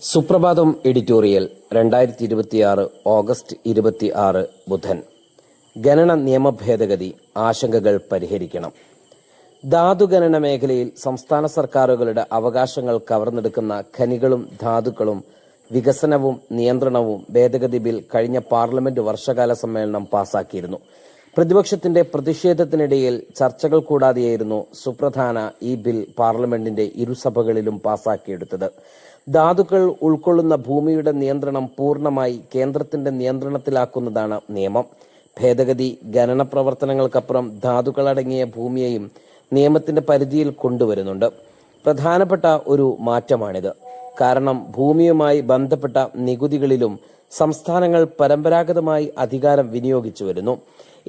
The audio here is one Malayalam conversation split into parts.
സുപ്രഭാതം എഡിറ്റോറിയൽ 2026 ഓഗസ്റ്റ് 26 ബുധൻ. ഗണന നിയമ ഭേദഗതി ആശങ്കകൾ പരിഹരിക്കണം. ധാതുഗണന മേഖലയിൽ സംസ്ഥാന സർക്കാരുകളുടെ അവകാശങ്ങൾ കവർന്നെടുക്കുന്ന ഖനികളും ധാതുക്കളും വികസനവും നിയന്ത്രണവും ഭേദഗതി ബിൽ കഴിഞ്ഞ പാർലമെന്റ് വർഷകാല സമ്മേളനം പാസാക്കിയിരുന്നു. പ്രതിപക്ഷത്തിന്റെ പ്രതിഷേധത്തിനിടയിൽ ചർച്ചകൾ കൂടാതെയായിരുന്നു സുപ്രധാന ഈ ബിൽ പാർലമെന്റിന്റെ ഇരുസഭകളിലും പാസാക്കിയെടുത്തത്. ധാതുക്കൾ ഉൾക്കൊള്ളുന്ന ഭൂമിയുടെ നിയന്ത്രണം പൂർണ്ണമായി കേന്ദ്രത്തിന്റെ നിയന്ത്രണത്തിലാക്കുന്നതാണ് നിയമം. ഭേദഗതി ഖനന പ്രവർത്തനങ്ങൾക്കപ്പുറം ധാതുക്കളടങ്ങിയ ഭൂമിയെയും നിയമത്തിന്റെ പരിധിയിൽ കൊണ്ടുവരുന്നുണ്ട്. പ്രധാനപ്പെട്ട ഒരു മാറ്റമാണിത്. കാരണം ഭൂമിയുമായി ബന്ധപ്പെട്ട നികുതികളിലും സംസ്ഥാനങ്ങൾ പരമ്പരാഗതമായി അധികാരം വിനിയോഗിച്ചു വരുന്നു.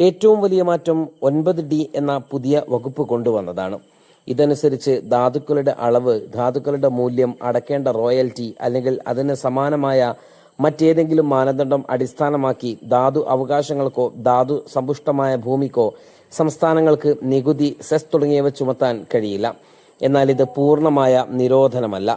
ഏറ്റവും വലിയ മാറ്റം 9D എന്ന പുതിയ വകുപ്പ് കൊണ്ടുവന്നതാണ്. ഇതനുസരിച്ച് ധാതുക്കളുടെ അളവ്, ധാതുക്കളുടെ മൂല്യം, അടക്കേണ്ട റോയൽറ്റി അല്ലെങ്കിൽ അതിന് സമാനമായ മറ്റേതെങ്കിലും മാനദണ്ഡം അടിസ്ഥാനമാക്കി ധാതു അവകാശങ്ങൾക്കോ ധാതു സമ്പുഷ്ടമായ ഭൂമിക്കോ സംസ്ഥാനങ്ങൾക്ക് നികുതി, സെസ് തുടങ്ങിയവ ചുമത്താൻ കഴിയില്ല. എന്നാൽ ഇത് പൂർണ്ണമായ നിരോധനമല്ല.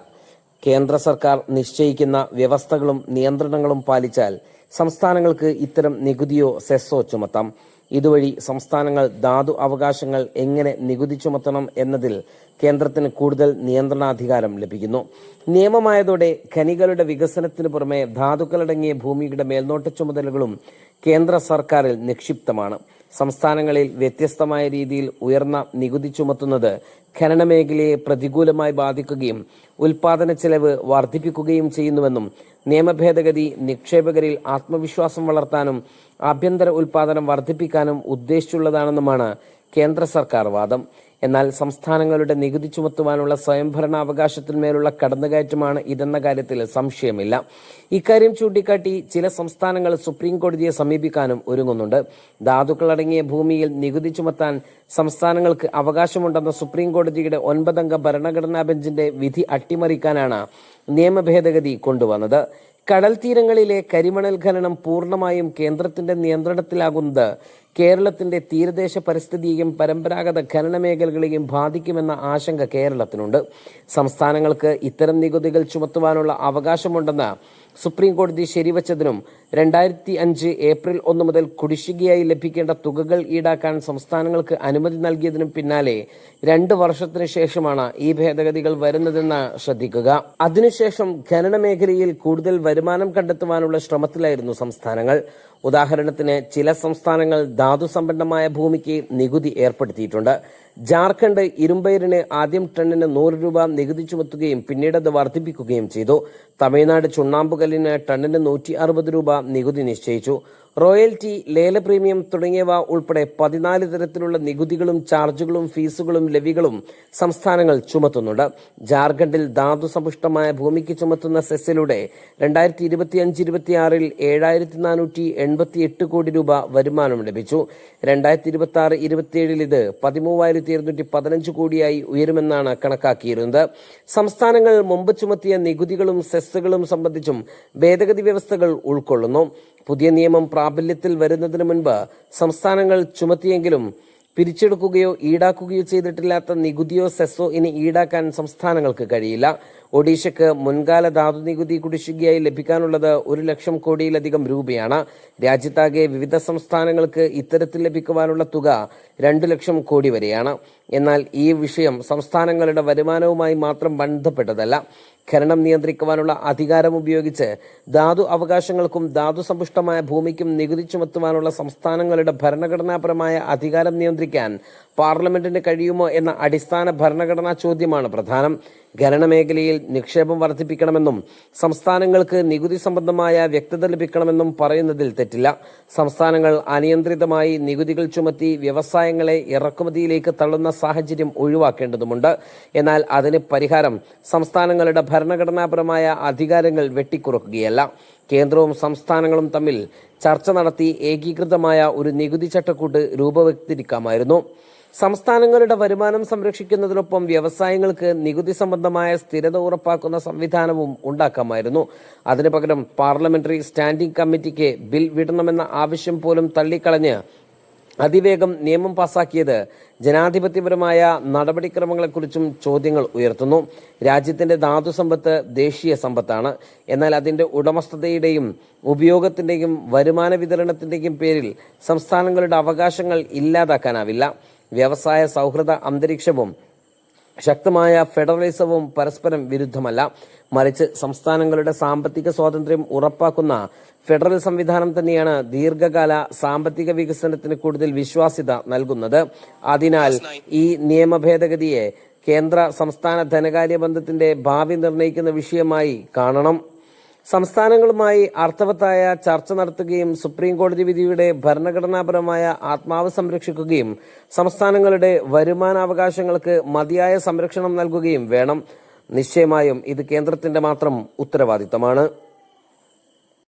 കേന്ദ്ര സർക്കാർ നിശ്ചയിക്കുന്ന വ്യവസ്ഥകളും നിയന്ത്രണങ്ങളും പാലിച്ചാൽ സംസ്ഥാനങ്ങൾക്ക് ഇത്തരം നികുതിയോ സെസ്സോ ചുമത്താം. ഇതുവഴി സംസ്ഥാനങ്ങൾ ധാതു അവകാശങ്ങൾ എങ്ങനെ നികുതി ചുമത്തണം എന്നതിൽ കേന്ദ്രത്തിന് കൂടുതൽ നിയന്ത്രണാധികാരം ലഭിക്കുന്നു. നിയമമായതോടെ ഖനികളുടെ വികസനത്തിന് പുറമെ ധാതുക്കളടങ്ങിയ ഭൂമിയുടെ മേൽനോട്ട ചുമതലകളും കേന്ദ്ര സർക്കാരിൽ നിക്ഷിപ്തമാണ്. സംസ്ഥാനങ്ങളിൽ വ്യത്യസ്തമായ രീതിയിൽ ഉയർന്ന നികുതി ചുമത്തുന്നത് ഖനന മേഖലയെ പ്രതികൂലമായി ബാധിക്കുകയും ഉൽപാദന ചെലവ് വർദ്ധിപ്പിക്കുകയും ചെയ്യുന്നുവെന്നും നിയമഭേദഗതി നിക്ഷേപകരിൽ ആത്മവിശ്വാസം വളർത്താനും ആഭ്യന്തര ഉൽപാദനം വർദ്ധിപ്പിക്കാനും ഉദ്ദേശിച്ചുള്ളതാണെന്നുമാണ് കേന്ദ്ര സർക്കാർ വാദം. എന്നാൽ സംസ്ഥാനങ്ങളുടെ നികുതി ചുമത്തുവാനുള്ള സ്വയംഭരണാവകാശത്തിന്മേലുള്ള കടന്നുകയറ്റമാണ് ഇതെന്ന കാര്യത്തിൽ സംശയമില്ല. ഇക്കാര്യം ചൂണ്ടിക്കാട്ടി ചില സംസ്ഥാനങ്ങൾ സുപ്രീം കോടതിയെ സമീപിക്കാനും ഒരുങ്ങുന്നുണ്ട്. ധാതുക്കളടങ്ങിയ ഭൂമിയിൽ നികുതി ചുമത്താൻ സംസ്ഥാനങ്ങൾക്ക് അവകാശമുണ്ടെന്ന സുപ്രീം കോടതിയുടെ 9 അംഗ ഭരണഘടനാ ബെഞ്ചിന്റെ വിധി അട്ടിമറിക്കാനാണ് നിയമഭേദഗതി കൊണ്ടുവന്നത്. കടൽ തീരങ്ങളിലെ കരിമണൽ ഖനനം പൂർണ്ണമായും കേന്ദ്രത്തിന്റെ നിയന്ത്രണത്തിലാകുന്നത് കേരളത്തിന്റെ തീരദേശ പരിസ്ഥിതിയെയും പരമ്പരാഗത ഖനന മേഖലകളെയും ബാധിക്കുമെന്ന ആശങ്ക കേരളത്തിനുണ്ട്. സംസ്ഥാനങ്ങൾക്ക് ഇത്തരം നികുതികൾ ചുമത്തുവാനുള്ള അവകാശമുണ്ടെന്ന് സുപ്രീം കോടതി ശരിവച്ചതിനും 2005 ഏപ്രിൽ 1 മുതൽ കുടിശ്ശികയായി ലഭിക്കേണ്ട തുകകൾ ഈടാക്കാൻ സംസ്ഥാനങ്ങൾക്ക് അനുമതി നൽകിയതിനും പിന്നാലെ 2 വർഷത്തിന് ശേഷമാണ് ഈ ഭേദഗതികൾ വരുന്നതെന്ന് ശ്രദ്ധിക്കുക. അതിനുശേഷം ഖനന മേഖലയിൽ കൂടുതൽ വരുമാനം കണ്ടെത്തുവാനുള്ള ശ്രമത്തിലായിരുന്നു സംസ്ഥാനങ്ങൾ. ഉദാഹരണത്തിന് ചില സംസ്ഥാനങ്ങൾ ധാതുസമ്പന്നമായ ഭൂമിക്ക് നികുതി ഏർപ്പെടുത്തിയിട്ടുണ്ട്. ജാർഖണ്ഡ് ഇരുമ്പയിരിന് ആദ്യം ടണ്ണിന് 100 രൂപ നികുതി ചുമത്തുകയും പിന്നീട് അത് വർദ്ധിപ്പിക്കുകയും ചെയ്തു. തമിഴ്നാട് ചുണ്ണാമ്പുകല്ലിന് ടണ്ണിന് 160 രൂപ നികുതി നിശ്ചയിച്ചു. റോയൽറ്റി, ലേല പ്രീമിയം തുടങ്ങിയവ ഉൾപ്പെടെ 14 തരത്തിലുള്ള നികുതികളും ചാർജുകളും ഫീസുകളും ലെവികളും സംസ്ഥാനങ്ങൾ ചുമത്തുന്നുണ്ട്. ജാർഖണ്ഡിൽ ധാതു സമ്പുഷ്ടമായ ഭൂമിക്ക് ചുമത്തുന്ന സെസ്സിലൂടെ 2025-26 7,488 കോടി രൂപ വരുമാനം ലഭിച്ചു. 2026-27 ഇത് 13,215 കോടിയായി ഉയരുമെന്നാണ് കണക്കാക്കിയിരുന്നത്. സംസ്ഥാനങ്ങൾ മുമ്പ് ചുമത്തിയ നികുതികളും സെസ്സുകളും സംബന്ധിച്ചും ഭേദഗതി വ്യവസ്ഥകൾ ഉൾക്കൊള്ളുന്നു. പുതിയ നിയമം പ്രാബല്യത്തിൽ വരുന്നതിന് മുൻപ് സംസ്ഥാനങ്ങൾ ചുമത്തിയെങ്കിലും പിരിച്ചെടുക്കുകയോ ഈടാക്കുകയോ ചെയ്തിട്ടില്ലാത്ത നികുതിയോ സെസ്സോ ഇനി ഈടാക്കാൻ സംസ്ഥാനങ്ങൾക്ക് കഴിയില്ല. ഒഡീഷയ്ക്ക് മുൻകാല ധാതു നികുതി കുടിശ്ശികയായി ലഭിക്കാനുള്ളത് 1,00,000 കോടിയിലധികം രൂപയാണ്. രാജ്യത്താകെ വിവിധ സംസ്ഥാനങ്ങൾക്ക് ഇത്തരത്തിൽ ലഭിക്കുവാനുള്ള തുക 2,00,000 കോടി വരെയാണ്. എന്നാൽ ഈ വിഷയം സംസ്ഥാനങ്ങളുടെ വരുമാനവുമായി മാത്രം ബന്ധപ്പെട്ടതല്ല. ഖനനം നിയന്ത്രിക്കുവാനുള്ള അധികാരം ഉപയോഗിച്ച് ധാതു അവകാശങ്ങൾക്കും ധാതു സമ്പുഷ്ടമായ ഭൂമിക്കും നികുതി ചുമത്തുവാനുള്ള സംസ്ഥാനങ്ങളുടെ ഭരണഘടനാപരമായ അധികാരം നിയന്ത്രിക്കാൻ പാർലമെന്റിന് കഴിയുമോ എന്ന അടിസ്ഥാന ഭരണഘടനാ ചോദ്യമാണ് പ്രധാനം. ഖനന മേഖലയിൽ നിക്ഷേപം വർദ്ധിപ്പിക്കണമെന്നും സംസ്ഥാനങ്ങൾക്ക് നികുതി സംബന്ധമായ വ്യക്തത ലഭിക്കണമെന്നും പറയുന്നതിൽ തെറ്റില്ല. സംസ്ഥാനങ്ങൾ അനിയന്ത്രിതമായി നികുതികൾ ചുമത്തി വ്യവസായങ്ങളെ ഇറക്കുമതിയിലേക്ക് തള്ളുന്ന സാഹചര്യം ഒഴിവാക്കേണ്ടതുണ്ട്. എന്നാൽ അതിന് പരിഹാരം സംസ്ഥാനങ്ങളുടെ ഭരണഘടനാപരമായ അധികാരങ്ങൾ വെട്ടിക്കുറക്കുകയല്ല. കേന്ദ്രവും സംസ്ഥാനങ്ങളും തമ്മിൽ ചർച്ച നടത്തി ഏകീകൃതമായ ഒരു നികുതി ചട്ടക്കൂട്ട് രൂപവത്കരിക്കാമായിരുന്നു. സംസ്ഥാനങ്ങളുടെ വരുമാനം സംരക്ഷിക്കുന്നതിനൊപ്പം വ്യവസായങ്ങൾക്ക് നികുതി സംബന്ധമായ സ്ഥിരത ഉറപ്പാക്കുന്ന സംവിധാനവും ഉണ്ടാക്കാമായിരുന്നു. അതിനു പകരം പാർലമെന്ററി സ്റ്റാൻഡിംഗ് കമ്മിറ്റിക്ക് ബിൽ വിടണമെന്ന ആവശ്യം പോലും തള്ളിക്കളഞ്ഞ് അതിവേഗം നിയമം പാസാക്കിയത് ജനാധിപത്യപരമായ നടപടിക്രമങ്ങളെക്കുറിച്ചും ചോദ്യങ്ങൾ ഉയർത്തുന്നു. രാജ്യത്തിന്റെ ധാതുസമ്പത്ത് ദേശീയ സമ്പത്താണ്. എന്നാൽ അതിന്റെ ഉടമസ്ഥതയുടെയും ഉപയോഗത്തിന്റെയും വരുമാന വിതരണത്തിന്റെയും പേരിൽ സംസ്ഥാനങ്ങളുടെ അവകാശങ്ങൾ ഇല്ലാതാക്കാനാവില്ല. വ്യവസായ സൗഹൃദ അന്തരീക്ഷവും ശക്തമായ ഫെഡറലിസവും പരസ്പരം വിരുദ്ധമല്ല. മറിച്ച് സംസ്ഥാനങ്ങളുടെ സാമ്പത്തിക സ്വാതന്ത്ര്യം ഉറപ്പാക്കുന്ന ഫെഡറൽ സംവിധാനം തന്നെയാണ് ദീർഘകാല സാമ്പത്തിക വികസനത്തിന് കൂടുതൽ വിശ്വാസ്യത നൽകുന്നത്. അതിനാൽ ഈ നിയമ ഭേദഗതിയെ കേന്ദ്ര സംസ്ഥാന ധനകാര്യ ബന്ധത്തിന്റെ ഭാവി നിർണ്ണയിക്കുന്ന വിഷയമായി കാണണം. സംസ്ഥാനങ്ങളുമായി അർത്ഥവത്തായ ചർച്ച നടത്തുകയും സുപ്രീം കോടതി വിധിയുടെ ഭരണഘടനാപരമായ ആത്മാവ് സംരക്ഷിക്കുകയും സംസ്ഥാനങ്ങളുടെ വരുമാനാവകാശങ്ങൾക്ക് മതിയായ സംരക്ഷണം നൽകുകയും വേണം. നിശ്ചയമായും ഇത് കേന്ദ്രത്തിന്റെ മാത്രം ഉത്തരവാദിത്തമാണ്.